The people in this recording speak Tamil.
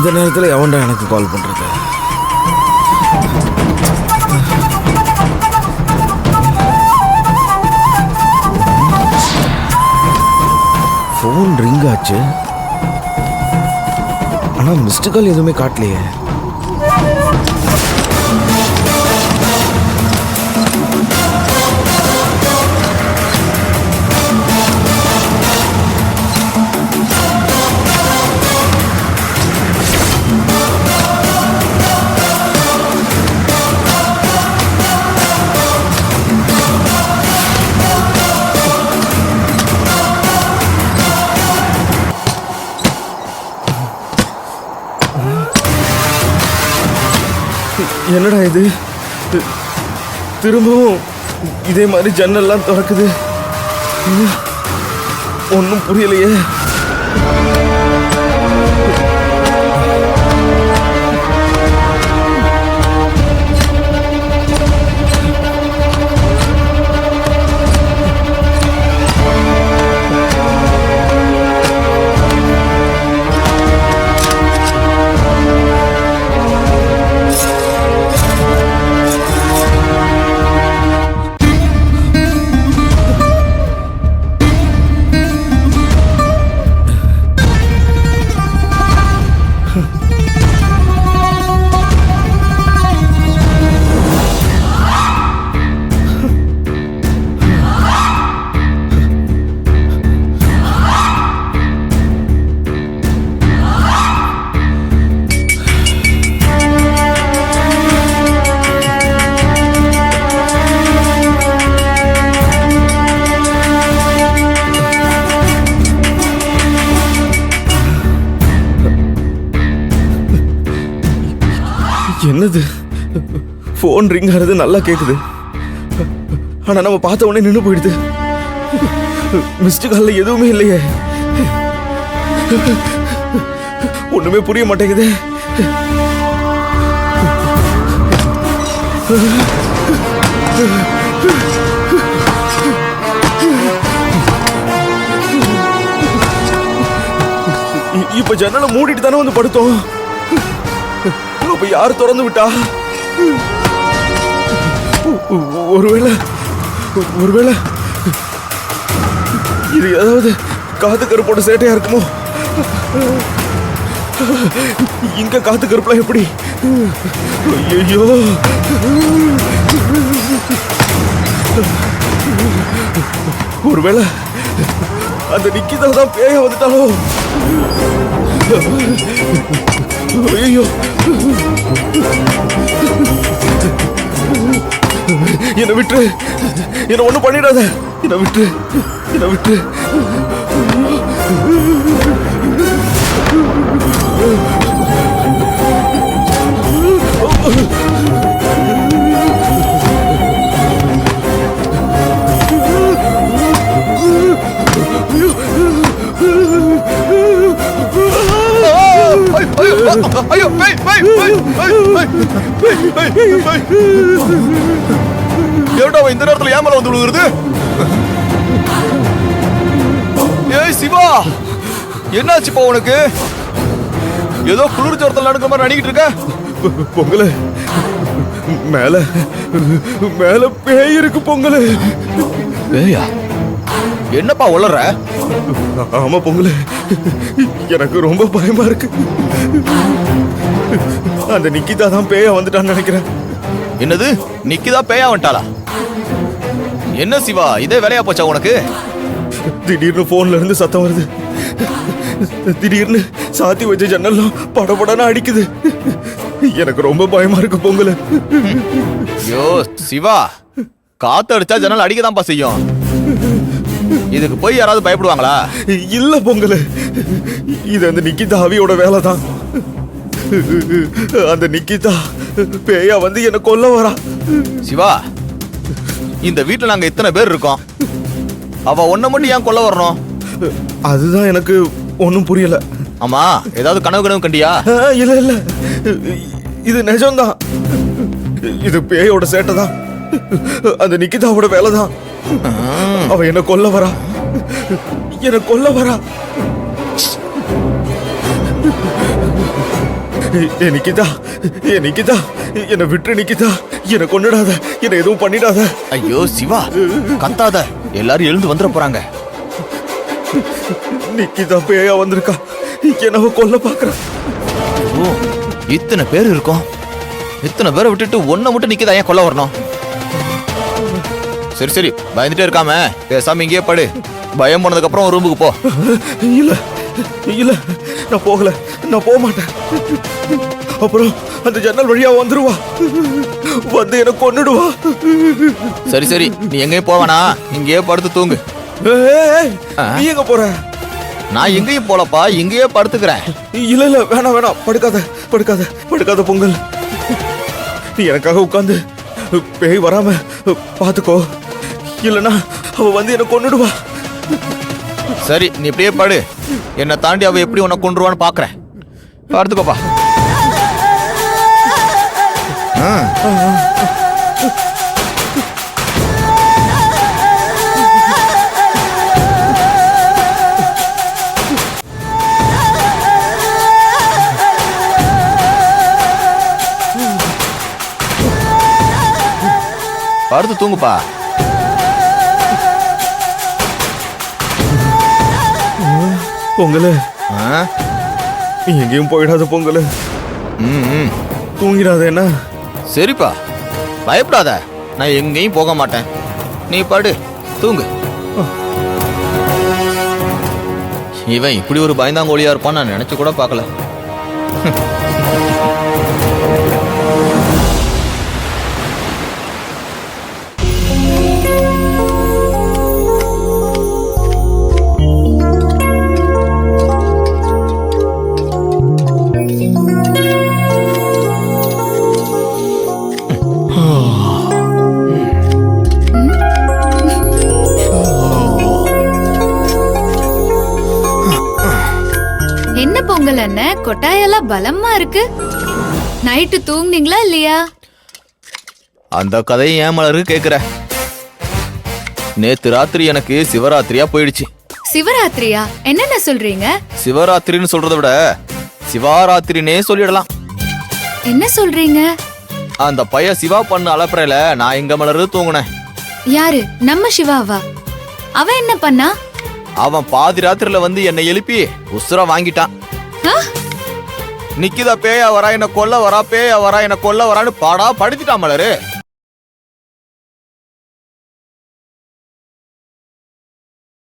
இந்த நேரத்தில் எவன்டா எனக்கு கால் பண்றது? ஃபோன் ரிங் ஆச்சு, ஆனா மிஸ்டு கால் எதுவுமே காட்டலையே. என்னடா இது? திரும்பவும் இதே மாதிரி ஜன்னல்லாம் திறக்குது. ஒன்றும் புரியலையே. என்னது? ஃபோன் ரிங் ஆகிறது நல்லா கேக்குது, ஆனா நம்ம பார்த்த உடனே நின்று போயிடுது. மிஸ்டு கால்ல எதுவுமே இல்லையே. ஒண்ணுமே புரிய மாட்டேங்குது. இப்ப ஜன்னலை மூடிட்டு தானே வந்து படுத்தோம். அப்ப யார் திறந்து விட்டா? ஒருவேளை இது ஏதாவது காத்து கருப்போட சேட்டையா இருக்குமோ? இங்க காத்து கருப்புலாம் எப்படி? ஐயோ, ஒருவேளை அந்த நிக்கிதா தான் பேய வந்துட்டாலோ? ஐயோ, என்னை விட்டு, என்ன ஒண்ணும் பண்ணிடாத. என்னை விட்டு. ஐயோ, ஏடா இந்த நேரத்துல ஏமல வந்து விழுகுறது? ஏய் சிவா, என்னாச்சுப்பா உனக்கு? ஏதோ குளிர் ஜோரத்தில் நடக்கிற மாதிரி நடிக்கிட்டு இருக்க. பொங்கல மேல மேல பேய் இருக்கு. பொங்கல பேயா? என்னப்பா உளற? ஆமா பொங்கல, எனக்கு ரொம்ப பயமா இருக்கு. அந்த நிக்கிதா தான் பேயா வந்துட்டான்னு நினைக்கிறேன். என்னது, நிக்கிதா பேயா வந்துட்டாளா? என்ன சிவா, இதே வேலையா போச்சா உனக்கு? திடீர்னு போன்ல இருந்து சத்தம் வருது. திடீர்னு சாத்தி வச்ச ஜன்னல்லாம் படபடன்னு அடிக்குது. எனக்கு ரொம்ப பயமா இருக்கு பொங்கல. ஐயோ சிவா, காத்து அடிச்சா ஜன்னல் அடிக்கதான்ப்பா செய்யும். இதுக்கு போய் யாராவது பயப்படுவாங்களா? இல்ல பொங்கல, இது அந்த நிக்கிதா அவியோட வேலை தான். அந்த நிக்கிதா பேயா வந்து என்ன கொல்ல வரா. சிவா, இந்த வீட்டுல நாங்க இத்தனை பேர் இருக்கோம், அவ ஒன்ன மட்டும் ஏன் கொல்ல வரணும்? அதுதான் எனக்கு ஒன்னும் புரியல. ஆமா, ஏதாவது கனவு கண்டியா? இல்ல, இது நிஜம்தான். இது பேயோட சேட்டை தான். அந்த நிக்கிதாவோட வேலை தான். அவ என்ன கொல்ல வரா. நிக்கிதா நிக்கிதா, என்னை விட்டு நிக்கிதா, என்னை கொன்னுடாத, என்னை எதுவும் பண்ணிடாத. ஐயோ சிவா, கத்தாத, எல்லாரும் எழுந்து வந்துட போறாங்க. நிக்கிதா பேயா வந்திருக்கா, என்னவ கொல்ல பாக்குறா. ஓ, இத்தனை பேர் இருக்கோம், இத்தனை பேரை விட்டுட்டு ஒன்ன மட்டும் நிக்கிதா ஏன் கொல்ல வரணும்? சரி சரி, பயந்துட்டே இருக்காம பேசாம இங்கேயே படு. பயம் போனதுக்கு அப்புறம் ரூமுக்கு போ. இல்ல இல்ல, நான் போகல, நான் போக மாட்டேன். அப்புறம் அந்த ஜன்னல் வழியா வந்துருவா, வந்து என்ன கொன்னுடுவா. சரி சரி, நீ எங்கேயும் போவானா, இங்கேயே படுத்து தூங்கு. ஏய், நீ எங்க போற? நான் எங்கேயும் போலப்பா, இங்கேயே படுத்துக்கிறேன். இல்ல இல்ல, வேணாம் வேணாம், படுக்காத படுக்காத படுக்காத பொங்கல். நீ எனக்காக உட்கார்ந்து பேய் வராம பாத்துக்கோ, இல்லனா அவ வந்து என்ன கொன்னுடுவா. சரி, நீ இப்படியே படு. என்னை தாண்டி அவ எப்படி உன்னை கொன்றுவான்னு பாக்குறேன். படுத்துக்கோப்பா. படுத்து தூங்குப்பா. பொங்கல், நீ எங்கேயும் போயிடாத பொங்கல். தூங்கிடாத என்ன? சரிப்பா, பயப்படாத, நான் எங்கேயும் போக மாட்டேன். நீ படு, தூங்கு. இவன் இப்படி ஒரு பயந்தாங்கோலியா இருப்பான்னு நான் நினைச்சு கூட பார்க்கல. என்ன பொங்கல் அண்ணன், கொட்டாயெல்லாம் பலமா இருக்கு. நைட்டு தூங்குனீங்களா இல்லையா? அந்த கதையை ஏன் மலருக்கு கேக்குற? நேத்து ராத்திரி எனக்கு சிவராத்திரியா போயிடுச்சு. சிவராத்திரியா? என்னென்ன சொல்றீங்க? சிவராத்திரின்னு சொல்றதை விட சிவாராத்திரினே சொல்லிடலாம். என்ன சொல்றீங்க? அந்த பைய சிவா பண்ண அலப்பறையில நான் எங்க மலரு தூங்குனேன். யாரு? நம்ம சிவாவா? அவன் என்ன பண்ணா? அவன் பாதி ராத்திரில வந்து என்னை எழுப்பி உசுர வாங்கிட்டான். நிக்கிதா பேயா வரா என்ன கொல்ல வரா, பேயா வரா என்ன கொல்ல வரான்னு பாடா படுத்திட்டான் மலரு.